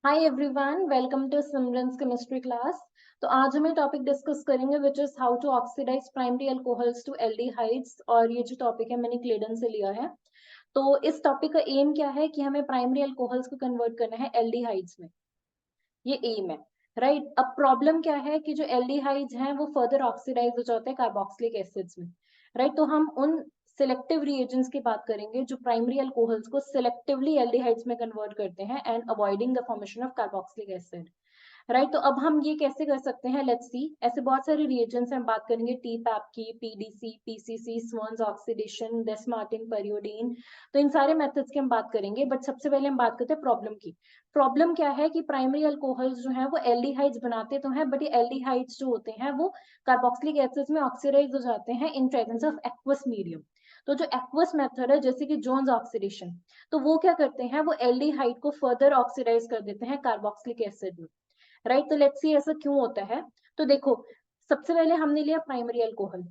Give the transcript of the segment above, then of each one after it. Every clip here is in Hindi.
Hi everyone, welcome to Simran's chemistry class. तो आज हम टॉपिक डिस्कस करेंगे which is how to oxidise primary alcohols to aldehydes. और ये जो टॉपिक है मैंने क्लेडन से लिया है। तो इस टॉपिक का एम क्या है कि हमें प्राइमरी अल्कोहल्स को कन्वर्ट करना है एल्डिहाइड्स में। ये एम है, राइट। अब प्रॉब्लम क्या है कि जो एल्डिहाइड्स हैं वो फर्दर ऑक्सीडाइज हो जाते हैं कार्बोक्सिलिक एसिड्स में, राइट। तो हम उन सिलेक्टिव रिएजेंट्स की बात करेंगे जो प्राइमरी अल्कोहल्स को सिलेक्टिवली एल्डिहाइड्स में कन्वर्ट करते हैं and avoiding the formation of carboxylic acid, right. तो अब हम ये कैसे कर सकते हैं, लेट्स सी। ऐसे बहुत सारे रिएजेंट्स हैं, हम बात करेंगे टी पैप की, पीडीसी, पीसीसी, स्वर्न्स ऑक्सीडेशन, डेस्मार्टिन, परियोडीन। तो इन सारे मेथड्स की हम बात करेंगे, बट सबसे पहले हम बात करते हैं प्रॉब्लम की। प्रॉब्लम क्या है कि प्राइमरी अल्कोहल्स जो है वो एल्डिहाइड्स बनाते तो हैं, बट ये एल्डिहाइड्स जो होते हैं वो कार्बोक्सिलिक एसिड्स में ऑक्सीडाइज हो जाते हैं इन प्रेजेंस ऑफ एक्वस मीडियम। तो जो एक्वस मेथड है जैसे कि जोन्स ऑक्सीडेशन, तो वो क्या करते हैं, वो एल्डिहाइड को फर्दर ऑक्सीडाइज कर देते हैं कार्बोक्सिलिक एसिड में, राइट। तो लेट्स सी ऐसा क्यों होता है। तो देखो, सबसे पहले हमने लिया primary alcohol.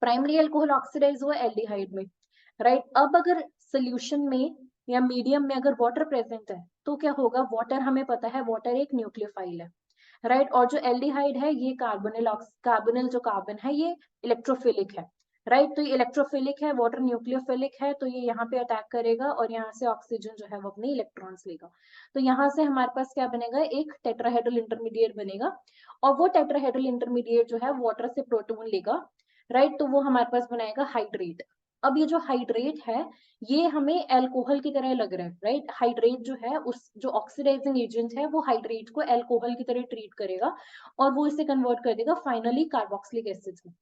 Primary alcohol oxidise हुआ एल्डिहाइड में, राइट। अब अगर सोल्यूशन में या मीडियम में अगर वाटर प्रेजेंट है तो क्या होगा, वाटर हमें पता है वाटर एक न्यूक्लियोफाइल है, राइट। और जो एल्डिहाइड है ये कार्बोनिल जो कार्बन है ये इलेक्ट्रोफिलिक है, राइट। तो ये इलेक्ट्रोफिलिक है, वाटर न्यूक्लियोफिलिक है, तो ये यहाँ पे अटैक करेगा और यहाँ से ऑक्सीजन जो है वो अपने इलेक्ट्रॉन्स लेगा। तो यहाँ से हमारे पास क्या बनेगा, एक टेट्राहेड्रल इंटरमीडिएट बनेगा। और वो टेट्राहेड्रल इंटरमीडिएट जो है वाटर से प्रोटॉन लेगा, राइट। तो वो हमारे पास बनाएगा हाइड्रेट। अब ये जो हाइड्रेट है ये हमें एल्कोहल की तरह लग रहा है, राइट। हाइड्रेट जो है उस जो ऑक्सीडाइजिंग एजेंट है वो हाइड्रेट को एल्कोहल की तरह ट्रीट करेगा और वो इसे कन्वर्ट कर देगा फाइनली कार्बोक्सिलिक एसिड्स में,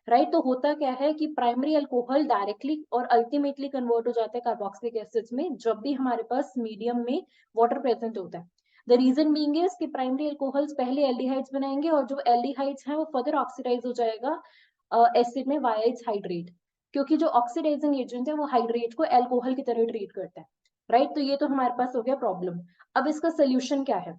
राइट। तो होता क्या है कि प्राइमरी अल्कोहल डायरेक्टली और अल्टीमेटली कन्वर्ट हो जाता है कार्बोक्सिलिक एसिड्स में जब भी हमारे पास मीडियम में वाटर प्रेजेंट होता है। द रीजन बीइंग इज कि प्राइमरी अल्कोहल्स पहले एल्डिहाइड्स बनाएंगे और जो एल्डिहाइड्स हैं वो फर्दर ऑक्सीडाइज हो जाएगा एसिड में वाया इट्स हाइड्रेट, क्योंकि जो ऑक्सीडाइजिंग एजेंट है वो हाइड्रेट को एल्कोहल की तरह ट्रीट करता है, राइट। तो ये तो हमारे पास हो गया प्रॉब्लम। अब इसका सोल्यूशन क्या है,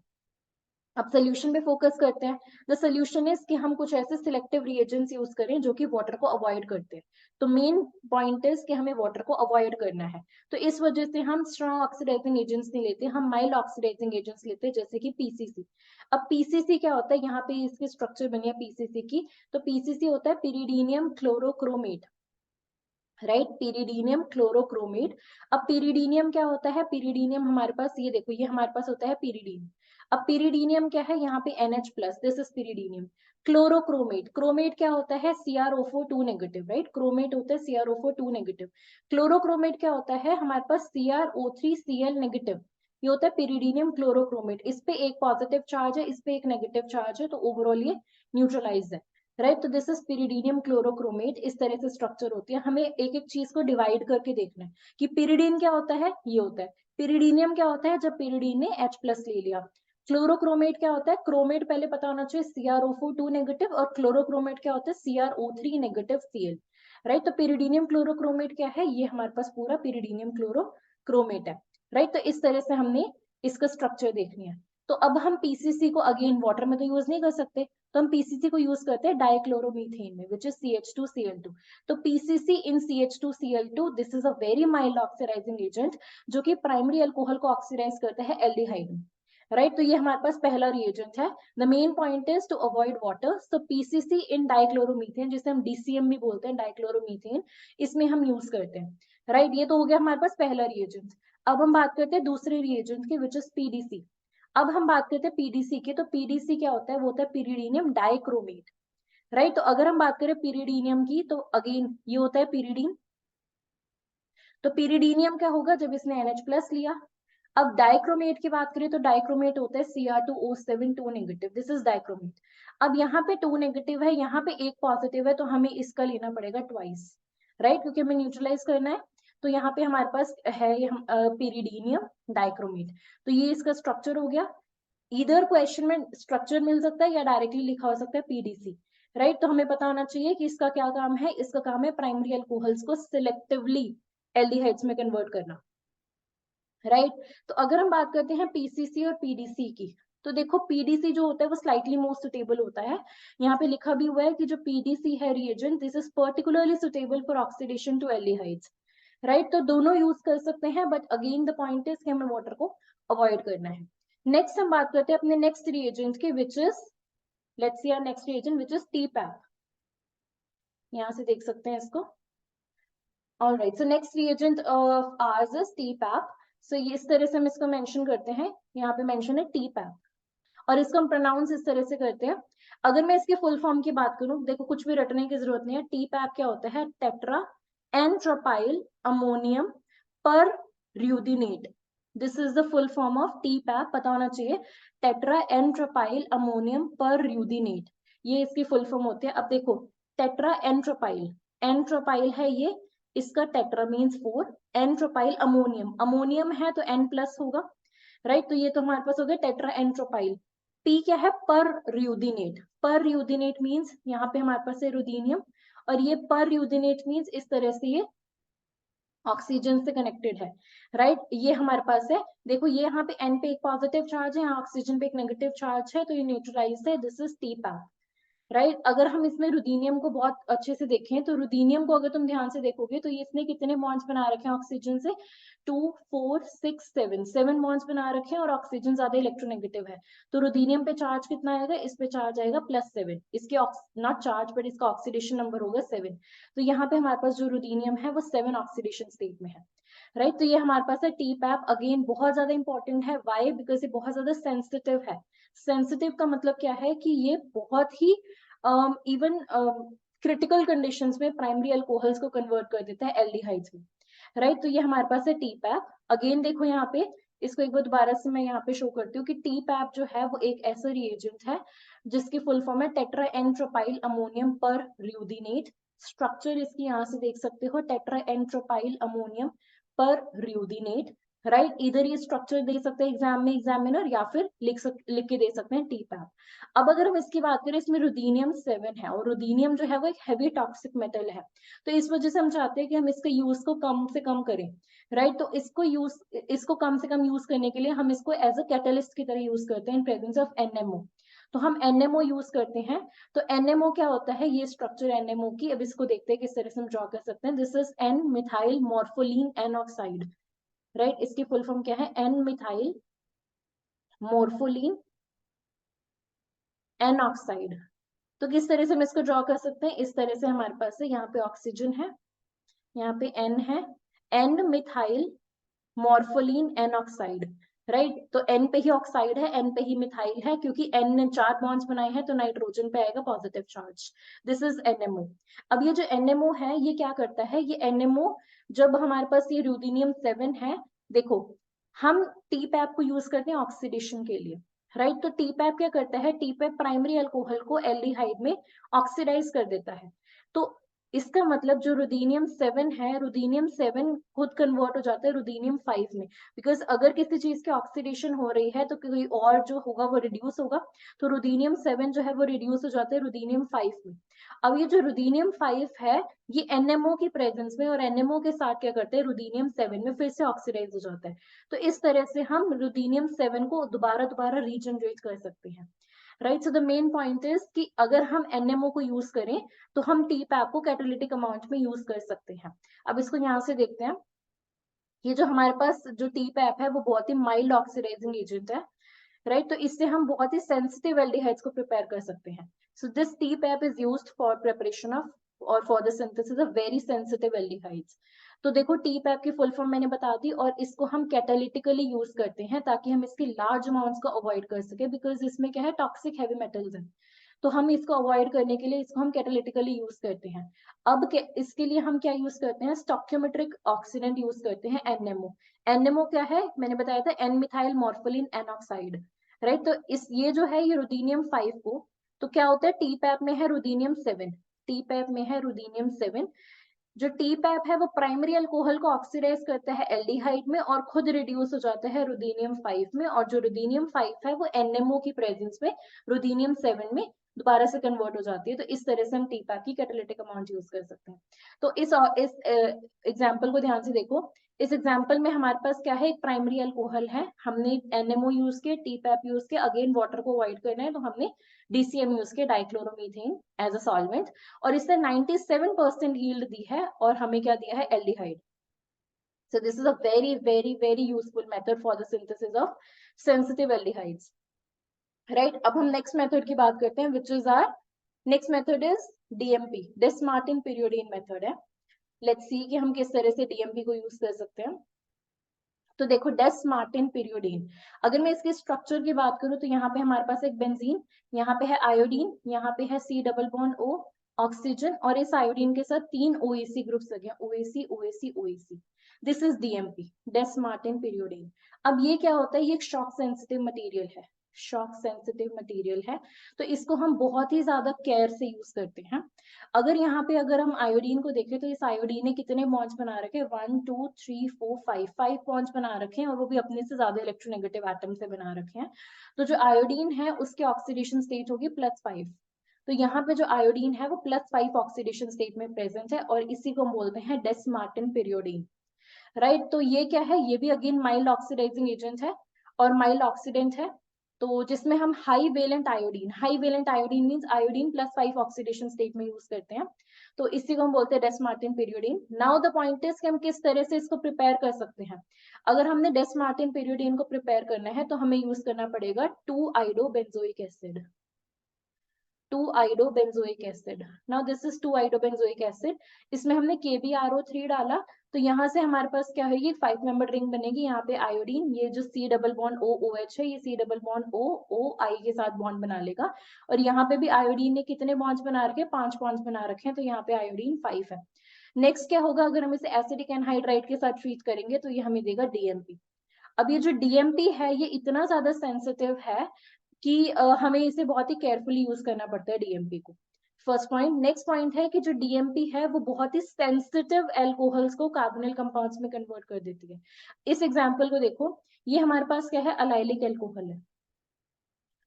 अब सोल्यूशन पे फोकस करते हैं। द सोल्यूशन इज कि हम कुछ ऐसे सिलेक्टिव रिएजेंट्स यूज करें जो कि वाटर को अवॉइड करते हैं। तो मेन पॉइंट इज कि हमें वाटर को अवॉइड करना है। तो इस वजह से हम स्ट्रॉन्ग ऑक्सीडाइजिंग एजेंट्स नहीं लेते, हम माइल्ड ऑक्सीडाइजिंग एजेंट्स लेते हैं जैसे कि पीसीसी। अब पीसीसी क्या होता है, यहाँ पे इसकी स्ट्रक्चर बनी है पीसीसी की। तो पीसीसी होता है पिरिडीनियम क्लोरोक्रोमेट, राइट। पिरिडीनियम क्लोरोक्रोमेट। अब पिरिडीनियम क्या होता है, पिरिडीनियम हमारे पास ये देखो, ये हमारे पास होता है पिरिडीन। अब पिरिडीनियम क्या है, यहाँ पे NH+, this is pyridinium. Chlorochromate, chromate क्या होता है, CrO4 2 नेगेटिव, राइट। क्रोमेट होता है CrO4 2 नेगेटिव। क्लोरोक्रोमेट क्या होता है, हमारे पास CrO3Cl नेगेटिव। ये होता है पिरिडीनियम क्लोरोक्रोमेट। इस पे एक पॉजिटिव चार्ज है, इस पे एक नेगेटिव चार्ज है, तो ओवरऑल ये न्यूट्रलाइज है, राइट। तो दिस इज पिरिडीनियम क्लोरोक्रोमेट। इस तरह से स्ट्रक्चर होती है, हमें एक एक चीज को डिवाइड करके देखना है कि पिरिडीन क्या होता है, ये होता है। पिरिडीनियम क्या होता है, जब पिरिडीन ने H+ ले लिया। क्लोरोक्रोमेट क्या होता है, क्रोमेट पहले पता होना चाहिए CrO4 2 नेगेटिव, और क्लोरोक्रोमेट क्या होता है CrO3 नेगेटिव Cl, राइट। तो पिरिडीनियम क्लोरोक्रोमेट क्या है, ये हमारे पास पूरा पिरिडीनियम क्लोरोक्रोमेट है, राइट। तो इस तरह से हमने इसका स्ट्रक्चर देखनी है। तो अब हम पीसीसी को अगेन वाटर में तो यूज नहीं कर सकते, तो हम पीसीसी को यूज करते हैं डाइक्लोरोमीथेन में, विच इज CH2Cl2। तो PCC in CH2Cl2, this is a very mild oxidising agent जो कि प्राइमरी अल्कोहल को ऑक्सीडाइज करता है एल्डिहाइड में, राइट। तो ये हमारे पास पहला रिएजेंट है। The main point is to avoid water, so PCC in dichloromethane, जिसे हम DCM भी बोलते हैं, डाइक्लोरोमीथेन, इसमें हम यूज करते हैं, राइट। ये तो हो गया हमारे पास पहला रिएजेंट। अब हम बात करते हैं दूसरे रिएजेंट की, विच इज पीडीसी। अब हम बात करते हैं पीडीसी की। तो पीडीसी क्या होता है, वो होता है पिरिडीनियम डाइक्रोमेट, राइट। तो अगर हम बात करें पिरिडीनियम की, तो अगेन ये होता है पिरिडीन। तो पिरिडीनियम क्या होगा, जब इसने NH+ लिया। अब डाइक्रोमेट की बात करें तो डाइक्रोमेट होता है Cr2O7 2 negative, this is dichromate. अब यहाँ पे 2 नेगेटिव है, यहाँ पे एक पॉजिटिव है, तो हमें इसका लेना पड़ेगा ट्वाइस, राइट, क्योंकि हमें न्यूट्रलाइज करना है। तो यहाँ पे हमारे पास है ये हम पिरिडीनियम डाइक्रोमेट। तो ये इसका स्ट्रक्चर हो गया। इधर क्वेश्चन में स्ट्रक्चर मिल सकता है या डायरेक्टली लिखा हो सकता है पीडीसी, राइट। तो हमें पता होना चाहिए कि इसका क्या काम है, इसका काम है प्राइमरी अल्कोहल्स को सिलेक्टिवली एल्डिहाइड्स में कन्वर्ट करना, राइट। तो अगर हम बात करते हैं पीसीसी और पीडीसी की, तो देखो पीडीसी जो होता है वो स्लाइटली मोर सुटेबल होता है। यहाँ पे लिखा भी हुआ है कि जो पीडीसी है reagent, this is particularly suitable for oxidation to aldehydes, right. तो दोनों यूज कर सकते हैं, but again the point is कि हमें वाटर को अवॉइड करना है। नेक्स्ट हम बात करते हैं अपने नेक्स्ट रिएजेंट की, which is, let's see our next reagent which is TPAP। यहाँ से देख सकते हैं इसको। Alright, so next reagent of ours is TPAP। सो ये इस तरह से हम इसको मेंशन करते हैं, यहाँ पे मेंशन है TPAP, और इसको हम प्रोनाउंस इस तरह से करते हैं। अगर मैं इसके फुल फॉर्म की बात करूं, देखो कुछ भी रटने की जरूरत नहीं है। TPAP क्या होता है? Tetra n propyl ammonium perruthenate. This is the full form of TPAP, पता होना चाहिए। टेट्रा एंट्रोपाइल अमोनियम पर र्यूदिनेट, ये इसकी फुल फॉर्म होती है। अब देखो, टेट्रा एंट्रोपाइल, एंट्रोपाइल है ये, इसका टेट्रा मीन्स 4, एंट्रोपाइल अमोनियम, अमोनियम है तो N प्लस होगा, राइट। तो ये तो हमारे पास हो गया टेट्रा एंट्रोपाइल। P क्या है? पर र्यूदिनेट, पर र्यूदिनेट मीन्स यहाँ पे हमारे पास है रुदीनियम, और ये पर र्यूदिनेट मीन्स इस तरह से ये ऑक्सीजन से कनेक्टेड है, राइट। ये हमारे पास है, देखो ये यहाँ पे N पे एक पॉजिटिव चार्ज है, यहाँ ऑक्सीजन पे एक नेगेटिव चार्ज है, तो ये न्यूट्रलाइज्ड है। This is TPAP, right. अगर हम इसमें रुदीनियम को बहुत अच्छे से देखें, तो रुदीनियम को अगर तुम ध्यान से देखोगे तो ये इसने कितने बॉन्ड्स बना रखे हैं ऑक्सीजन से? 2 4 6 7, 7 बॉन्ड्स बना रखे हैं, और ऑक्सीजन ज्यादा इलेक्ट्रोनेगेटिव है, तो रुदीनियम पे चार्ज कितना आएगा? इस पे चार्ज आएगा +7, इसके नॉट चार्ज बट इसका ऑक्सीडेशन नंबर होगा 7। तो यहाँ पे हमारे पास जो रुदीनियम है वो 7 ऑक्सीडेशन स्टेट में है, राइट। तो ये हमारे पास है TPAP। अगेन बहुत ज्यादा इंपॉर्टेंट है, वाई? बिकॉज ये बहुत ज्यादा सेंसिटिव है। सेंसिटिव का मतलब क्या है कि ये बहुत ही इवन क्रिटिकल कंडीशंस में प्राइमरी अल्कोहल्स को कन्वर्ट कर देता है एल्डिहाइड्स में, राइट। तो ये हमारे पास है TPAP। अगेन देखो यहाँ पे, इसको एक बार दोबारा से मैं यहाँ पे शो करती हूँ कि TPAP जो है वो एक ऐसा रिएजेंट है जिसकी फुल फॉर्म है टेट्रा एंट्रोपाइल अमोनियम पर र्यूदिनेट। स्ट्रक्चर इसकी यहाँ से देख सकते हो, टेट्रा एंट्रोपाइल अमोनियम पर र्यूदिनेट, राइट। इधर ये स्ट्रक्चर दे सकते हैं एग्जाम में एग्जामिनर, या फिर लिख के दे सकते हैं TPAP। अब अगर हम इसकी बात करें, इसमें रुदीनियम 7 है, और रुदीनियम जो है वो एक हैवी टॉक्सिक मेटल है, तो इस वजह से हम चाहते हैं कि हम इसके यूज को कम से कम करें, राइट। तो इसको कम से कम यूज करने के लिए हम इसको एज अ कैटलिस्ट की तरह यूज करते हैं इन प्रेजेंस ऑफ NMO। तो हम NMO यूज करते हैं। तो NMO क्या होता है? ये स्ट्रक्चर NMO की, अब इसको देखते हैं किस तरह से हम ड्रॉ कर सकते हैं। This is N methyl morpholine N oxide, right. इसकी फुल फॉर्म क्या है? N methyl morpholine N oxide. तो किस तरह से हम इसको ड्रॉ कर सकते हैं? इस तरह से हमारे पास है, यहाँ पे ऑक्सीजन है, यहाँ पे N है, N methyl morpholine N oxide, right. तो N पे ही ऑक्साइड है, N पे ही मिथाइल है, क्योंकि N ने 4 बॉन्ड्स बनाए हैं, तो नाइट्रोजन पे आएगा positive charge. This is NMO। अब ये जो NMO है ये क्या करता है? ये NMO, जब हमारे पास ये रुदीनियम 7 है, देखो हम TPAP को यूज करते हैं ऑक्सीडेशन के लिए, राइट। तो TPAP क्या करता है? TPAP प्राइमरी अल्कोहल को एल्डिहाइड में ऑक्सीडाइज कर देता है। तो इसका मतलब जो रुदीनियम 7 है, रुदीनियम 7 खुद कन्वर्ट हो जाता है रुदीनियम 5 में, बिकॉज अगर किसी चीज की ऑक्सीडेशन हो रही है तो कोई और जो होगा वो रिड्यूस होगा, तो रुदीनियम 7 जो है वो रिड्यूस हो जाता है रुदीनियम 5 में। अब ये जो रुदीनियम 5 है, ये NMO की प्रेजेंस में और NMO के साथ क्या करते हैं? रुदीनियम 7 में फिर से ऑक्सीडाइज हो जाता है। तो इस तरह से हम रुदीनियम 7 को दोबारा दोबारा रीजनरेट कर सकते हैं, right. So the main point is कि अगर हम NMO को यूज करें तो हम TPAP को कैटालिटिक अमाउंट में यूज कर सकते हैं। अब इसको यहाँ से देखते हैं। ये जो हमारे पास जो TPAP है वो बहुत ही माइल्ड ऑक्सीडाइजिंग एजेंट है, राइट। तो इससे हम बहुत ही सेंसिटिव एल्डिहाइड्स को प्रिपेयर कर सकते हैं। So this TPAP is used for preparation of और for the synthesis of very sensitive aldehydes. तो देखो TPAP की फुल फॉर्म मैंने बता दी, और इसको हम कैटालिटिकली यूज करते हैं ताकि हम इसकी लार्ज अमाउंट्स को अवॉइड कर सके, बिकॉज इसमें क्या है? टॉक्सिक हैवी मेटल्स है, तो हम इसको अवॉइड करने के लिए इसको हम कैटालिटिकली यूज करते हैं। अब इसके लिए हम क्या यूज करते हैं? स्टोक्योमेट्रिक ऑक्सीडेंट यूज करते हैं, NMO। NMO क्या है? मैंने बताया था, N methyl morpholine N oxide, right. तो ये जो है ये रुदीनियम 5 को, तो क्या होता है? TPAP में है रुदीनियम 7, TPAP में है रुदीनियम 7। जो TPAP है वो प्राइमरी अल्कोहल को ऑक्सीडाइज करता है एल्डिहाइड में और खुद रिड्यूस हो जाता है रुदीनियम 5 में, और जो रुदीनियम 5 है वो NMO की प्रेजेंस में रुदीनियम 7 में दोबारा से कन्वर्ट हो जाती है। तो इस तरह से हम TPAP की कैटालिटिक अमाउंट यूज कर सकते हैं। तो इस एग्जाम्पल को ध्यान से देखो। इस एग्जाम्पल में हमारे पास क्या है? एक प्राइमरी अल्कोहल है, हमने NMO यूज किया, TPAP यूज किया, अगेन वाटर को अवॉइड करना है तो हमने DCM यूज किया, डाइक्लोरोमीथेन एज अ सॉल्वेंट, और इसने 97% यील्ड दी है और हमें क्या दिया है? Aldehyde. So this is a very useful method for the synthesis of sensitive aldehydes. Right? अब हम next method की बात करते हैं, which is our next method is DMP, Des-Martin Periodine method है. Let's see कि हम किस तरह से DMP को use कर सकते हैं. तो देखो Des-Martin Periodine, अगर मैं इसके स्ट्रक्चर की बात करूं तो यहाँ पे हमारे पास एक बेंजीन, यहाँ पे है आयोडीन, यहाँ पे है C double bond O, oxygen, और इस आयोडीन के साथ 3 OAC ग्रुप्स लगे हैं, OAC OAC OAC. This is DMP, Des-Martin Periodine. अब ये क्या होता है, ये एक शॉक सेंसिटिव मटेरियल है, शॉक सेंसिटिव मटेरियल है, तो इसको हम बहुत ही ज्यादा केयर से यूज करते हैं. अगर यहाँ पे अगर हम आयोडीन को देखें तो इस आयोडीन ने कितने बॉन्ड्स बना रखे हैं, 1 2 3 4 5 बॉन्ड्स बना रखे हैं, और वो भी अपने से ज्यादा इलेक्ट्रोनेगेटिव एटम से बना रखे हैं. तो जो आयोडीन है उसके ऑक्सीडेशन स्टेट होगी +5. तो यहाँ पे जो आयोडीन है वो +5 ऑक्सीडेशन स्टेट में प्रेजेंट है, और इसी को हम बोलते हैं Des-Martin Periodine. राइट, तो ये क्या है, ये भी अगेन माइल्ड ऑक्सीडाइजिंग एजेंट है और माइल्ड ऑक्सीडेंट है. तो जिसमें हम high valent iodine means iodine +5 oxidation state में यूज करते हैं, तो इसी को हम बोलते हैं Des-Martin Periodine. Now the point is कि हम किस तरह से इसको प्रिपेयर कर सकते हैं. अगर हमने Des-Martin Periodine को प्रिपेयर करना है तो हमें यूज करना पड़ेगा 2-iodobenzoic acid. 2-iodobenzoic acid. Now this is 2-iodobenzoic acid. इसमें हमने KbRO3 डाला, तो यहाँ से हमारे पास क्या होगी, 5 मेंबर रिंग बनेगी. यहाँ पे आयोडीन, ये जो C डबल बॉन्ड OOH है, ये C डबल बॉन्ड OI के साथ बॉन्ड बना लेगा, और यहाँ पे भी आयोडीन ने कितने बॉन्ड्स बना रखे हैं, 5 बॉन्ड्स बना रखे हैं, तो यहाँ पे आयोडीन 5 है. नेक्स्ट क्या होगा, अगर हम इसे एसिडिक एनहाइड्राइड के साथ ट्रीट करेंगे तो ये हमें देगा DMP. अब ये जो DMP है ये इतना ज्यादा सेंसिटिव है कि हमें इसे बहुत ही केयरफुली यूज करना पड़ता है DMP को. First point. नेक्स्ट पॉइंट है कि जो DMP है वो बहुत ही सेंसिटिव एल्कोहल्स को कार्बोनिल कंपाउंड्स में कन्वर्ट कर देती है. इस एग्जांपल को देखो, ये हमारे पास क्या है, अलाइलिक एल्कोहल है.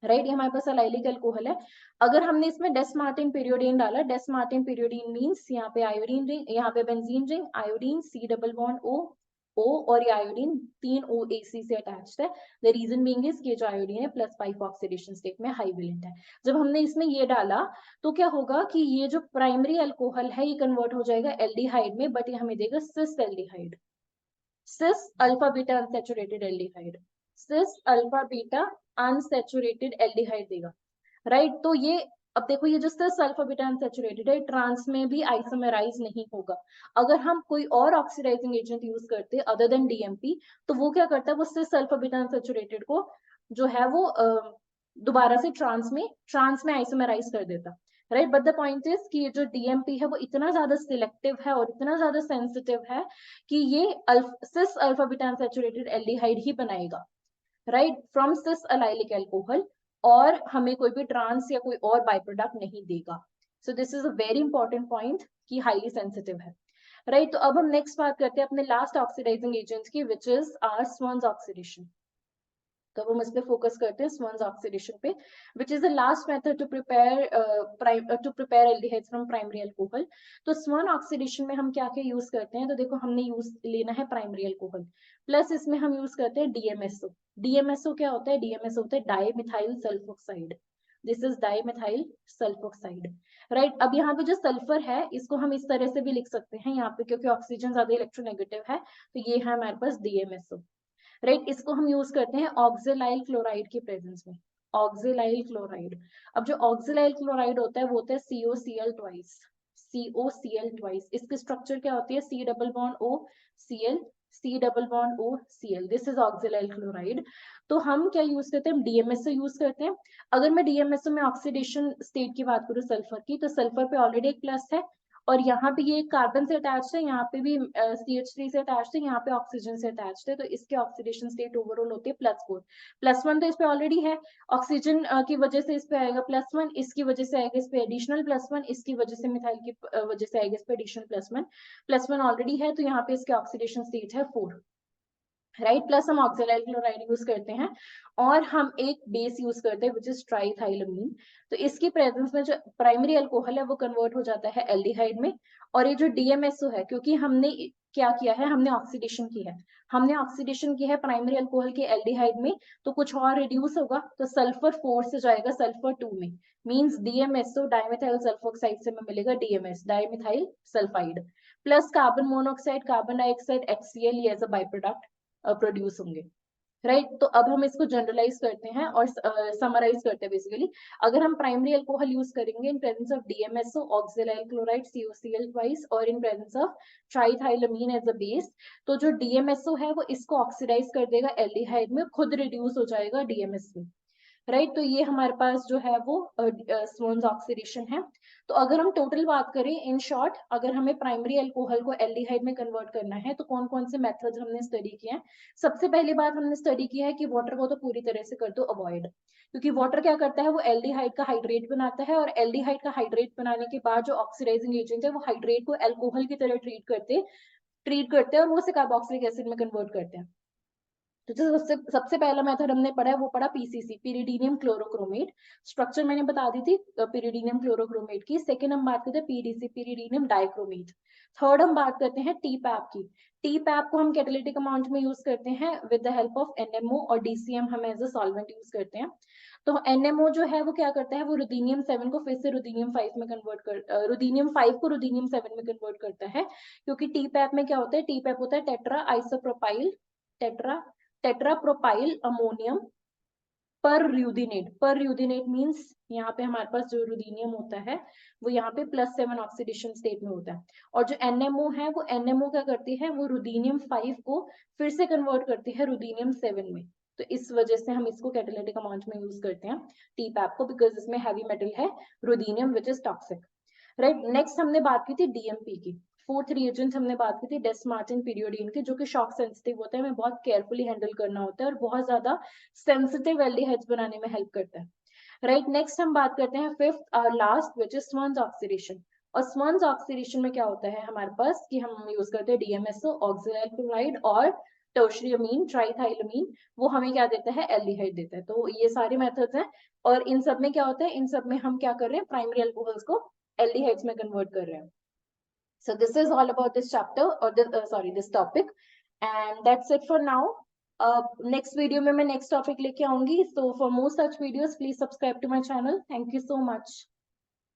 राइट, ये हमारे पास अलाइलिक एल्कोहल है. अगर हमने इसमें Des-Martin Periodine डाला, Des-Martin Periodine मींस यहाँ पे आयोडीन रिंग, यहाँ पे benzene ring, iodine C double bond O और ये आयोडीन 3 OAC से अटैच्ड है. द रीजन बीइंग इज कि जो आयोडीन है +5 ऑक्सीडेशन स्टेट में हाई वेलेंट है. जब हमने इसमें ये डाला तो क्या होगा कि ये जो प्राइमरी अल्कोहल है ये कन्वर्ट हो जाएगा एल्डिहाइड में, बट ये हमें देगा सिस एल्डिहाइड, सिस अल्फा बीटा अनसैचुरेटेड एल्डिहाइड, सिस अल्फा बीटा अनसैचुरेटेड एल्डिहाइड देगा. राइट, तो ये अब देखो, ये जो सिस अल्फा बीटा अनसैचुरेटेड है ट्रांस में भी आइसोमेराइज नहीं होगा. अगर हम कोई और ऑक्सीडाइजिंग एजेंट यूज करते अदर देन DMP, तो वो क्या करता है, वो सिस अल्फा बीटा अनसैचुरेटेड को जो है वो दोबारा से ट्रांस में आइसोमेराइज कर देता. Right, but the point is कि ये जो DMP है वो इतना ज्यादा सिलेक्टिव है और इतना ज्यादा सेंसिटिव है कि ये cis alpha beta unsaturated aldehyde ही बनाएगा. Right, from cis allylic alcohol, और हमें कोई भी ट्रांस या कोई और बाई प्रोडक्ट नहीं देगा. So this is a very important point कि हाईली सेंसिटिव है. राइट, तो अब हम नेक्स्ट बात करते हैं अपने लास्ट ऑक्सीडाइजिंग एजेंट की, which is are Swann's oxidation. तो हम इस पे फोकस करते हैं Swann's ऑक्सीडेशन पे, which is the last method to prepare aldehydes from primary alcohol. तो Swann ऑक्सीडेशन में हम क्या क्या यूज करते हैं, तो देखो हमने यूज लेना है प्राइमरी अल्कोहल, प्लस इसमें हम यूज करते हैं DMSO. DMSO क्या होता है, DMSO होता है dimethyl sulphoxide. This is dimethyl sulphoxide. Right, अब यहाँ पे जो सल्फर है इसको हम इस तरह से भी लिख सकते हैं यहाँ पे, क्योंकि ऑक्सीजन ज्यादा इलेक्ट्रोनेगेटिव है, तो ये है हमारे पास DMSO. राइट, इसको हम यूज करते हैं ऑक्जेलाइल क्लोराइड की प्रेजेंस में, ऑक्जेलाइल क्लोराइड. अब जो ऑक्जेलाइल क्लोराइड होता है वो होता है COCl ट्वाइस, COCl ट्वाइस. इसकी स्ट्रक्चर क्या होती है, C double bond O Cl, C double bond O Cl. This is oxalyl chloride. तो हम क्या यूज करते हैं, DMSO यूज करते हैं. अगर मैं DMSO में ऑक्सीडेशन स्टेट की बात करूँ सल्फर की, तो सल्फर पे ऑलरेडी एक प्लस है, और यहाँ पे ये कार्बन से अटैच्ड है, यहाँ पे भी CH3 से अटैच्ड है, यहाँ पे ऑक्सीजन से अटैच्ड है, तो इसके ऑक्सीडेशन स्टेट ओवरऑल होती है +4. +1 तो इस पे ऑलरेडी है, ऑक्सीजन की वजह से इस पे आएगा +1, इसकी वजह से आएगा इस पे एडिशनल +1, इसकी वजह से मिथाइल की वजह से आएगा इस पे एडिशनल +1 ऑलरेडी है, तो यहाँ पे इसके ऑक्सीडेशन स्टेट है 4. राइट, प्लस हम ऑक्जेलाइल क्लोराइड यूज करते हैं, और हम एक बेस यूज करते हैं विच इज ट्राइथाइलमीन. तो इसकी प्रेजेंस में जो प्राइमरी अल्कोहल है वो कन्वर्ट हो जाता है एल्डिहाइड में. और ये जो DMSO है, क्योंकि हमने क्या किया है, हमने ऑक्सीडेशन की है प्राइमरी अल्कोहल के एल्डिहाइड में, तो कुछ और रिड्यूस होगा, तो सल्फर 4 से जाएगा सल्फर 2 में, मींस DMSO डाइमिथाइल सल्फोक्साइड से हमें मिलेगा DMS, dimethyl sulphide. Plus carbon monoxide, carbon dioxide, HCl, ये as a by product produce होंगे, राइट। तो अब हम इसको जनरलाइज करते हैं और समराइज करते हैं बेसिकली। अगर हम प्राइमरी अल्कोहल यूज करेंगे in presence of DMSO, oxalyl chloride, COCl twice, और in presence of triethylamine as a base, तो जो DMSO है वो इसको ऑक्सीडाइज कर देगा एल्डिहाइड में, खुद रिड्यूस हो जाएगा DMS में, राइट। तो ये हमारे पास जो है वो स्वर्न्स ऑक्सीडेशन है। तो अगर हम टोटल बात करें इन शॉर्ट, अगर हमें प्राइमरी अल्कोहल को एल्डिहाइड में कन्वर्ट करना है तो कौन कौन से मेथड्स हमने स्टडी किए हैं। सबसे पहली बात हमने स्टडी किया है कि वाटर को तो पूरी तरह से कर दो अवॉइड, क्योंकि वाटर क्या करता है, वो एल्डिहाइड का हाइड्रेट बनाता है, और एल्डिहाइड का हाइड्रेट बनाने के बाद जो ऑक्सीडाइजिंग एजेंट है वो हाइड्रेट को अल्कोहल की तरह ट्रीट करते हैं और वो उसे कार्बोक्सिलिक एसिड में कन्वर्ट करते हैं। तो जो सबसे पहला मेथड हमने पढ़ा है वो पढ़ा PCC, पिरिडीनियम क्लोरोक्रोमेट। स्ट्रक्चर मैंने बता दी थी पिरिडीनियम क्लोरोक्रोमेट की। सेकंड हम बात करते हैं PDC, पिरिडीनियम डाइक्रोमेट। थर्ड हम बात करते हैं TPAP की। TPAP को हम कैटालिटिक अमाउंट में यूज करते हैं with the help of NMO, और DCM हम एज अ सॉल्वेंट यूज करते हैं। तो NMO जो है वो क्या करता है, वो रुदीनियम 7 को फिर से रुदीनियम 5 में रुदीनियम 5 को रुदीनियम 7 में कन्वर्ट करता है। क्योंकि TPAP में क्या होता है, TPAP होता है टेट्रा आइसोप्रोपाइल टेट्राप्रोपाइल अमोनियम पर र्यूदिनेट मीन्स यहाँ पे हमारे पास जो रुदीनियम होता है वो यहाँ पे +7 ऑक्सीडेशन स्टेट में होता है। और जो NMO है वो NMO क्या करती है, वो रुदीनियम 5 को फिर से कन्वर्ट करती है रुदीनियम 7 में। तो इस वजह से हम इसको कैटालिटिक अमाउंट में यूज करते हैं TPAP को, बिकॉज इसमें हैवी मेटल है ruthenium which is toxic, right. Next हमने बात की थी DMP की। फोर्थ रिएजेंट हमने बात की थी डेस मार्टिन पीरियोडीन की, जो कि शॉक सेंसिटिव होता है, हमें बहुत केयरफुली हैंडल करना होता है और बहुत ज्यादा सेंसिटिव एल्डिहाइड्स बनाने में हेल्प करता है, राइट। नेक्स्ट हम बात करते हैं फिफ्थ और लास्ट विच इज स्वर्न्स ऑक्सीडेशन। और स्वर्न्स ऑक्सीडेशन में क्या होता है हमारे पास कि हम यूज करते हैं DMSO, ऑक्सिडाइल क्लोराइड और टर्शियरी अमीन, ट्राइथाइलमीन, वो हमें क्या देता है, एल्डिहाइड देता है। तो ये सारे मेथड्स हैं, और इन सब में क्या होता है, इन सब में हम क्या कर रहे हैं, प्राइमरी अल्कोहल्स को एल्डिहाइड्स में कन्वर्ट कर रहे हैं। So this is all about this chapter, or this topic, and that's it for now. Next video में मैं next topic लेके आऊंगी. So for more such videos, please subscribe to my channel. Thank you so much.